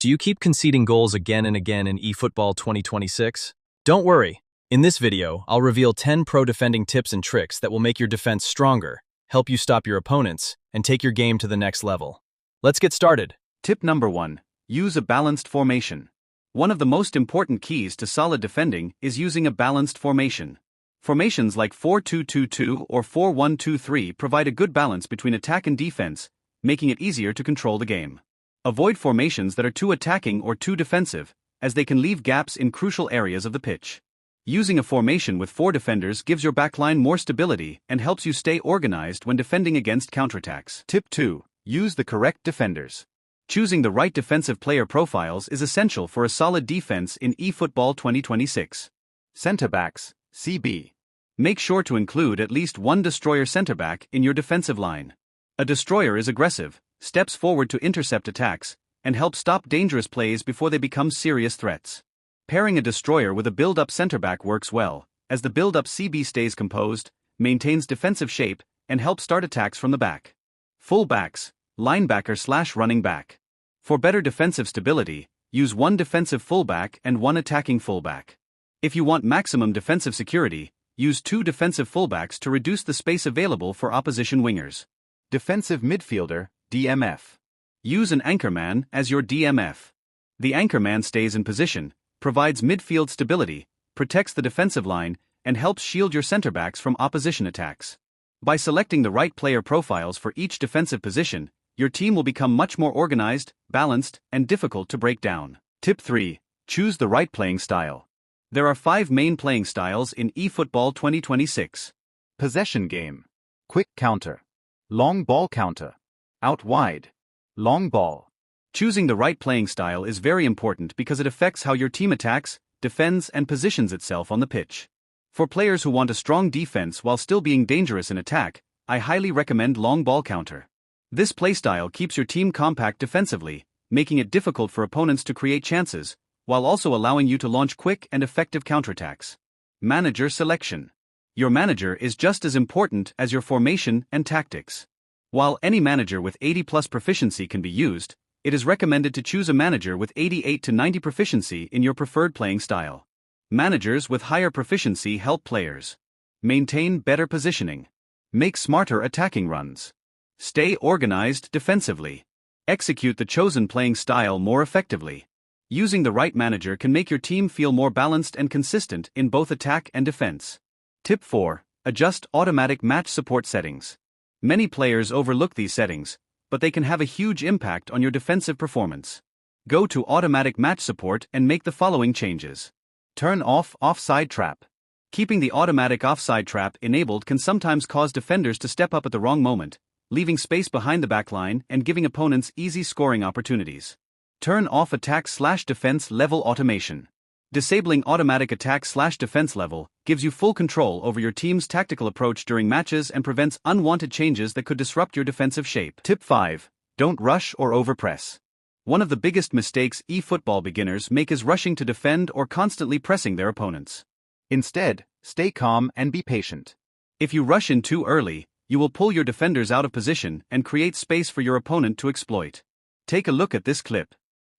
Do you keep conceding goals again and again in eFootball 2026? Don't worry. In this video, I'll reveal 10 pro defending tips and tricks that will make your defense stronger, help you stop your opponents, and take your game to the next level. Let's get started. Tip number 1. Use a balanced formation. One of the most important keys to solid defending is using a balanced formation. Formations like 4-2-2-2 or 4-1-2-3 provide a good balance between attack and defense, making it easier to control the game. Avoid formations that are too attacking or too defensive, as they can leave gaps in crucial areas of the pitch. Using a formation with 4 defenders gives your backline more stability and helps you stay organized when defending against counterattacks. Tip 2. Use the correct defenders. Choosing the right defensive player profiles is essential for a solid defense in eFootball 2026. Center backs, CB. Make sure to include at least one destroyer center back in your defensive line. A destroyer is aggressive, steps forward to intercept attacks, and helps stop dangerous plays before they become serious threats. Pairing a destroyer with a build-up center back works well, as the build-up CB stays composed, maintains defensive shape, and helps start attacks from the back. Full backs, linebacker/running back. For better defensive stability, use one defensive fullback and one attacking fullback. If you want maximum defensive security, use 2 defensive fullbacks to reduce the space available for opposition wingers. Defensive midfielder, DMF. Use an anchorman as your DMF. The anchorman stays in position, provides midfield stability, protects the defensive line, and helps shield your center backs from opposition attacks. By selecting the right player profiles for each defensive position, your team will become much more organized, balanced, and difficult to break down. Tip 3. Choose the right playing style. There are 5 main playing styles in eFootball 2026. Possession game. Quick counter. Long ball counter. Out wide. Long ball. Choosing the right playing style is very important because it affects how your team attacks, defends, and positions itself on the pitch. For players who want a strong defense while still being dangerous in attack, I highly recommend long ball counter. This playstyle keeps your team compact defensively, making it difficult for opponents to create chances, while also allowing you to launch quick and effective counterattacks. Manager selection. Your manager is just as important as your formation and tactics. While any manager with 80+ proficiency can be used, it is recommended to choose a manager with 88 to 90 proficiency in your preferred playing style. Managers with higher proficiency help players maintain better positioning, make smarter attacking runs, stay organized defensively, execute the chosen playing style more effectively. Using the right manager can make your team feel more balanced and consistent in both attack and defense. Tip 4. Adjust automatic match support settings. Many players overlook these settings, but they can have a huge impact on your defensive performance. Go to automatic match support and make the following changes. Turn off offside trap. Keeping the automatic offside trap enabled can sometimes cause defenders to step up at the wrong moment, leaving space behind the backline and giving opponents easy scoring opportunities. Turn off attack/defense level automation. Disabling automatic attack/defense level gives you full control over your team's tactical approach during matches and prevents unwanted changes that could disrupt your defensive shape. Tip 5. Don't rush or overpress. One of the biggest mistakes eFootball beginners make is rushing to defend or constantly pressing their opponents. Instead, stay calm and be patient. If you rush in too early, you will pull your defenders out of position and create space for your opponent to exploit. Take a look at this clip.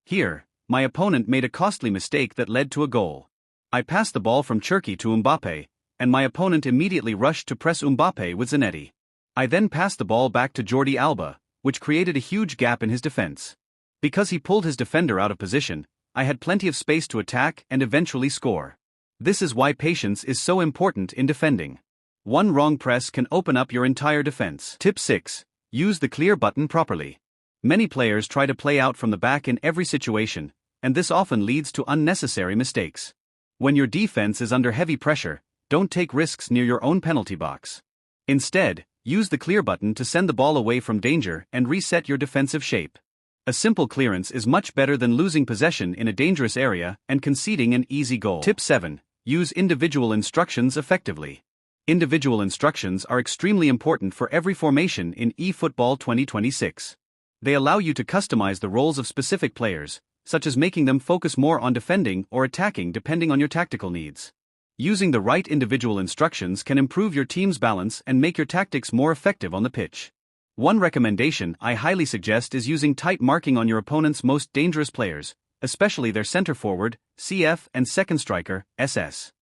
Here, my opponent made a costly mistake that led to a goal. I passed the ball from Cherki to Mbappe, and my opponent immediately rushed to press Mbappe with Zanetti. I then passed the ball back to Jordi Alba, which created a huge gap in his defense. Because he pulled his defender out of position, I had plenty of space to attack and eventually score. This is why patience is so important in defending. One wrong press can open up your entire defense. Tip 6. Use the clear button properly. Many players try to play out from the back in every situation, and this often leads to unnecessary mistakes. When your defense is under heavy pressure, don't take risks near your own penalty box. Instead, use the clear button to send the ball away from danger and reset your defensive shape. A simple clearance is much better than losing possession in a dangerous area and conceding an easy goal. Tip 7. Use individual instructions effectively. Individual instructions are extremely important for every formation in eFootball 2026. They allow you to customize the roles of specific players, such as making them focus more on defending or attacking depending on your tactical needs. Using the right individual instructions can improve your team's balance and make your tactics more effective on the pitch. One recommendation I highly suggest is using tight marking on your opponent's most dangerous players, especially their center forward, CF, and second striker, SS.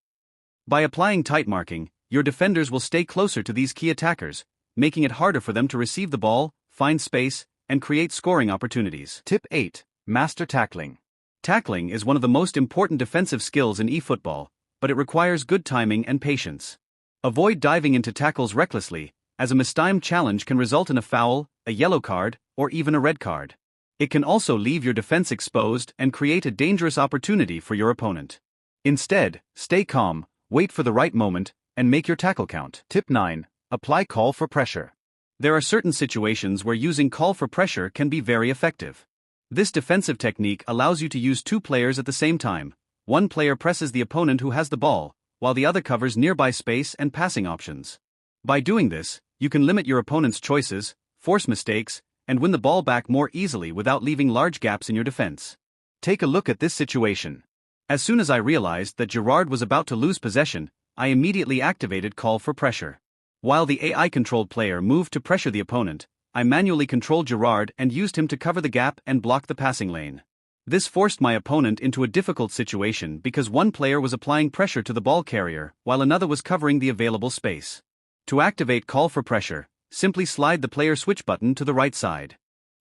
By applying tight marking, your defenders will stay closer to these key attackers, making it harder for them to receive the ball, find space, and create scoring opportunities. Tip 8. Master tackling. Tackling is one of the most important defensive skills in eFootball, but it requires good timing and patience. Avoid diving into tackles recklessly, as a mistimed challenge can result in a foul, a yellow card, or even a red card. It can also leave your defense exposed and create a dangerous opportunity for your opponent. Instead, stay calm, wait for the right moment, and make your tackle count. Tip 9. Apply call for pressure. There are certain situations where using call for pressure can be very effective. This defensive technique allows you to use two players at the same time. One player presses the opponent who has the ball, while the other covers nearby space and passing options. By doing this, you can limit your opponent's choices, force mistakes, and win the ball back more easily without leaving large gaps in your defense. Take a look at this situation. As soon as I realized that Gerrard was about to lose possession, I immediately activated call for pressure. While the AI-controlled player moved to pressure the opponent, I manually controlled Gerrard and used him to cover the gap and block the passing lane. This forced my opponent into a difficult situation because one player was applying pressure to the ball carrier while another was covering the available space. To activate call for pressure, simply slide the player switch button to the right side.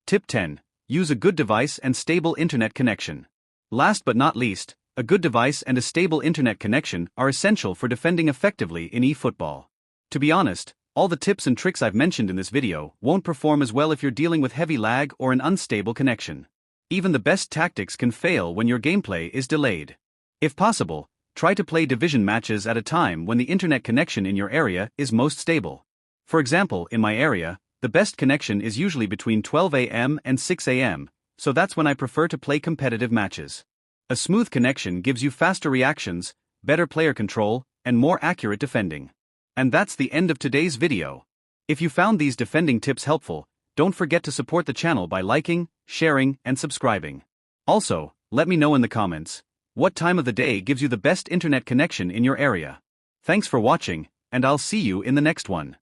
Tip 10. Use a good device and stable internet connection. Last but not least, a good device and a stable internet connection are essential for defending effectively in eFootball. To be honest, all the tips and tricks I've mentioned in this video won't perform as well if you're dealing with heavy lag or an unstable connection. Even the best tactics can fail when your gameplay is delayed. If possible, try to play division matches at a time when the internet connection in your area is most stable. For example, in my area, the best connection is usually between 12 a.m. and 6 a.m., so that's when I prefer to play competitive matches. A smooth connection gives you faster reactions, better player control, and more accurate defending. And that's the end of today's video. If you found these defending tips helpful, don't forget to support the channel by liking, sharing, and subscribing. Also, let me know in the comments, what time of the day gives you the best internet connection in your area? Thanks for watching, and I'll see you in the next one.